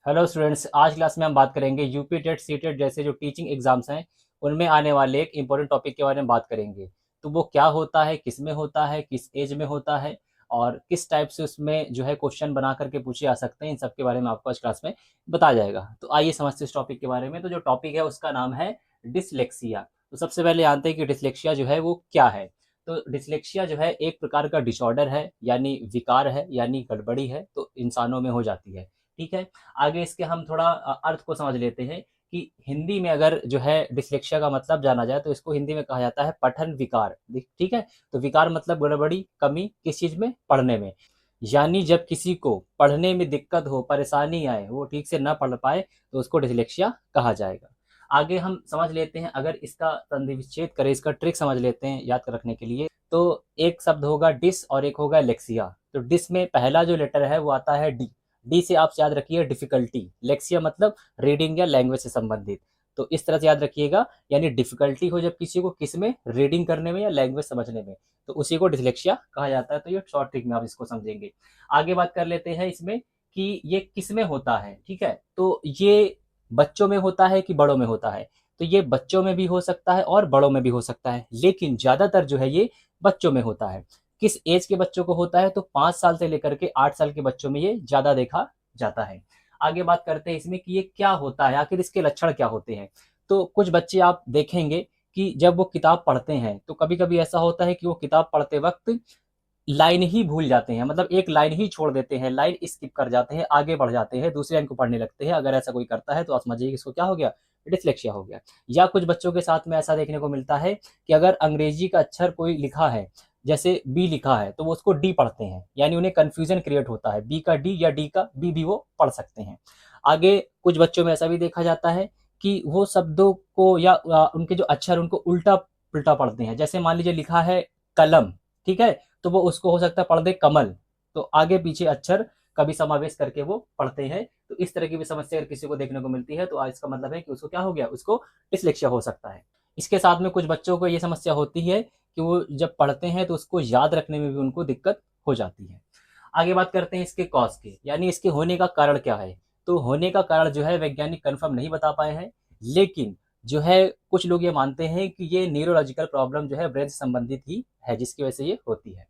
Hello students, आज class में हम बात करेंगे यूपी टेट सी टेट जैसे जो टीचिंग एग्जाम्स हैं उनमें आने वाले एक इंपॉर्टेंट टॉपिक के बारे में बात करेंगे। तो वो क्या होता है, किस में होता है, किस एज में होता है और किस टाइप से उसमें जो है क्वेश्चन बना करके पूछे जा सकते हैं, इन सब के बारे में आपको आज क्लास में बताया जाएगा। तो आइए समझते हैं इस टॉपिक के बारे में। तो जो टॉपिक है उसका नाम है डिसलेक्सिया। तो सबसे पहले जानते हैं कि डिसलेक्सिया जो है वो क्या है। तो डिसलेक्सिया जो है एक प्रकार का डिसऑर्डर है, यानी विकार है, यानी गड़बड़ी है, तो इंसानों में हो जाती है। ठीक है। आगे इसके हम थोड़ा अर्थ को समझ लेते हैं कि हिंदी में अगर जो है डिसलेक्सिया का मतलब जाना जाए तो इसको हिंदी में कहा जाता है पठन विकार। ठीक है। तो विकार मतलब गड़बड़ी, कमी किस चीज में, पढ़ने में। यानी जब किसी को पढ़ने में दिक्कत हो, परेशानी आए, वो ठीक से ना पढ़ पाए, तो उसको डिसलेक्सिया कहा जाएगा। आगे हम समझ लेते हैं, अगर इसका संधि विच्छेद करें, इसका ट्रिक समझ लेते हैं याद रखने के लिए। तो एक शब्द होगा डिस और एक होगा लेक्सिया। तो डिस में पहला जो लेटर है वो आता है डी। डी से आप याद रखिए डिफिकल्टी, लेक्सिया मतलब रीडिंग या लैंग्वेज से संबंधित। तो इस तरह से याद रखिएगा, यानी डिफिकल्टी हो जब किसी को किस में, रीडिंग करने में या लैंग्वेज समझने में, तो उसी को डिसलेक्सिया कहा जाता है। तो ये शॉर्ट ट्रिक में आप इसको समझेंगे। आगे बात कर लेते हैं इसमें कि ये किस में होता है। ठीक है। तो ये बच्चों में होता है कि बड़ों में होता है। तो ये बच्चों में भी हो सकता है और बड़ों में भी हो सकता है, लेकिन ज्यादातर जो है ये बच्चों में होता है। किस एज के बच्चों को होता है, तो 5 साल से लेकर के 8 साल के बच्चों में ये ज्यादा देखा जाता है। आगे बात करते हैं इसमें कि ये क्या होता है, आखिर इसके लक्षण क्या होते हैं। तो कुछ बच्चे आप देखेंगे कि जब वो किताब पढ़ते हैं तो कभी कभी ऐसा होता है कि वो किताब पढ़ते वक्त लाइन ही भूल जाते हैं, मतलब एक लाइन ही छोड़ देते हैं, लाइन स्किप कर जाते हैं, आगे बढ़ जाते हैं, दूसरी लाइन को पढ़ने लगते हैं। अगर ऐसा कोई करता है तो आप समझिए कि इसको क्या हो गया, डिसलेक्सिया हो गया। या कुछ बच्चों के साथ में ऐसा देखने को मिलता है कि अगर अंग्रेजी का अक्षर कोई लिखा है, जैसे बी लिखा है, तो वो उसको डी पढ़ते हैं, यानी उन्हें कंफ्यूजन क्रिएट होता है, बी का डी या डी का बी भी वो पढ़ सकते हैं। आगे कुछ बच्चों में ऐसा भी देखा जाता है कि वो शब्दों को या उनके जो अक्षर उनको उल्टा पुल्टा पढ़ते हैं। जैसे मान लीजिए लिखा है कलम, ठीक है, तो वो उसको हो सकता है पढ़ दे कमल। तो आगे पीछे अक्षर कभी समावेश करके वो पढ़ते हैं। तो इस तरह की भी समस्या अगर किसी को देखने को मिलती है तो इसका मतलब है कि उसको क्या हो गया, उसको डिसलेक्सिया हो सकता है। इसके साथ में कुछ बच्चों को ये समस्या होती है कि वो जब पढ़ते हैं तो उसको याद रखने में भी उनको दिक्कत हो जाती है। आगे बात करते हैं इसके कॉज की, यानी इसके होने का कारण क्या है। तो होने का कारण जो है वैज्ञानिक कंफर्म नहीं बता पाए हैं, लेकिन जो है कुछ लोग ये मानते हैं कि ये न्यूरोलॉजिकल प्रॉब्लम जो है ब्रेन से संबंधित ही है, जिसकी वजह से ये होती है।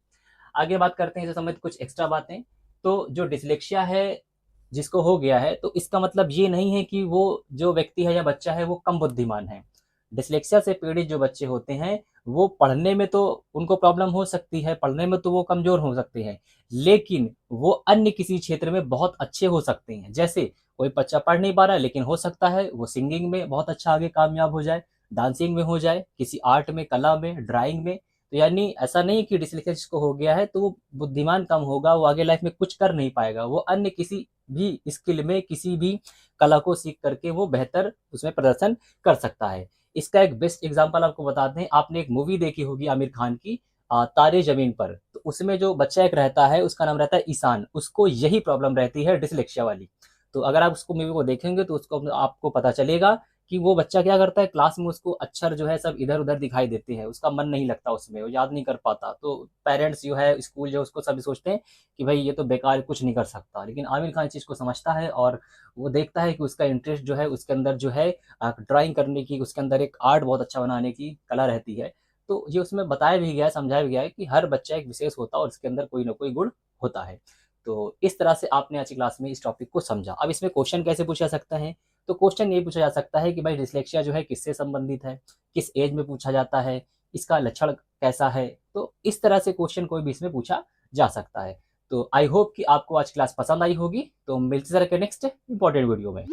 आगे बात करते हैं इसे संबंधित कुछ एक्स्ट्रा बातें। तो जो डिसलेक्सिया है जिसको हो गया है, तो इसका मतलब ये नहीं है कि वो जो व्यक्ति है या बच्चा है वो कम बुद्धिमान है। डिसलेक्सिया से पीड़ित जो बच्चे होते हैं वो पढ़ने में तो उनको प्रॉब्लम हो सकती है, पढ़ने में तो वो कमजोर हो सकते हैं, लेकिन वो अन्य किसी क्षेत्र में बहुत अच्छे हो सकते हैं। जैसे कोई बच्चा पढ़ नहीं पा रहा है, लेकिन हो सकता है वो सिंगिंग में बहुत अच्छा आगे कामयाब हो जाए, डांसिंग में हो जाए, किसी आर्ट में, कला में, ड्राइंग में। तो यानी ऐसा नहीं कि डिसलेक्सिया जिसको हो गया है तो वो बुद्धिमान कम होगा, वो आगे लाइफ में कुछ कर नहीं पाएगा, वो अन्य किसी भी स्किल में, किसी भी कला को सीख करके वो बेहतर उसमें प्रदर्शन कर सकता है। इसका एक बेस्ट एग्जांपल आपको बताते हैं। आपने एक मूवी देखी होगी आमिर खान की, तारे जमीन पर। तो उसमें जो बच्चा एक रहता है उसका नाम रहता है ईशान, उसको यही प्रॉब्लम रहती है डिसलेक्सिया वाली। तो अगर आप उसको मूवी को देखेंगे तो उसको आपको पता चलेगा कि वो बच्चा क्या करता है, क्लास में उसको अक्षर जो है सब इधर उधर दिखाई देते हैं, उसका मन नहीं लगता उसमें, वो याद नहीं कर पाता। तो पेरेंट्स जो है, स्कूल जो है, उसको सभी सोचते हैं कि भाई ये तो बेकार, कुछ नहीं कर सकता। लेकिन आमिर खान इस चीज़ को समझता है और वो देखता है कि उसका इंटरेस्ट जो है उसके अंदर जो है ड्राइंग करने की, उसके अंदर एक आर्ट बहुत अच्छा बनाने की कला रहती है। तो ये उसमें बताया भी गया है, समझाया भी गया है कि हर बच्चा एक विशेष होता है और उसके अंदर कोई ना कोई गुण होता है। तो इस तरह से आपने आज की क्लास में इस टॉपिक को समझा। अब इसमें क्वेश्चन कैसे पूछा जा सकता है। तो क्वेश्चन ये पूछा जा सकता है कि भाई डिसलेक्सिया जो है किससे संबंधित है, किस एज में पूछा जाता है, इसका लक्षण कैसा है। तो इस तरह से क्वेश्चन कोई भी इसमें पूछा जा सकता है। तो आई होप कि आपको आज क्लास पसंद आई होगी। तो मिलते हैं नेक्स्ट इंपॉर्टेंट वीडियो में।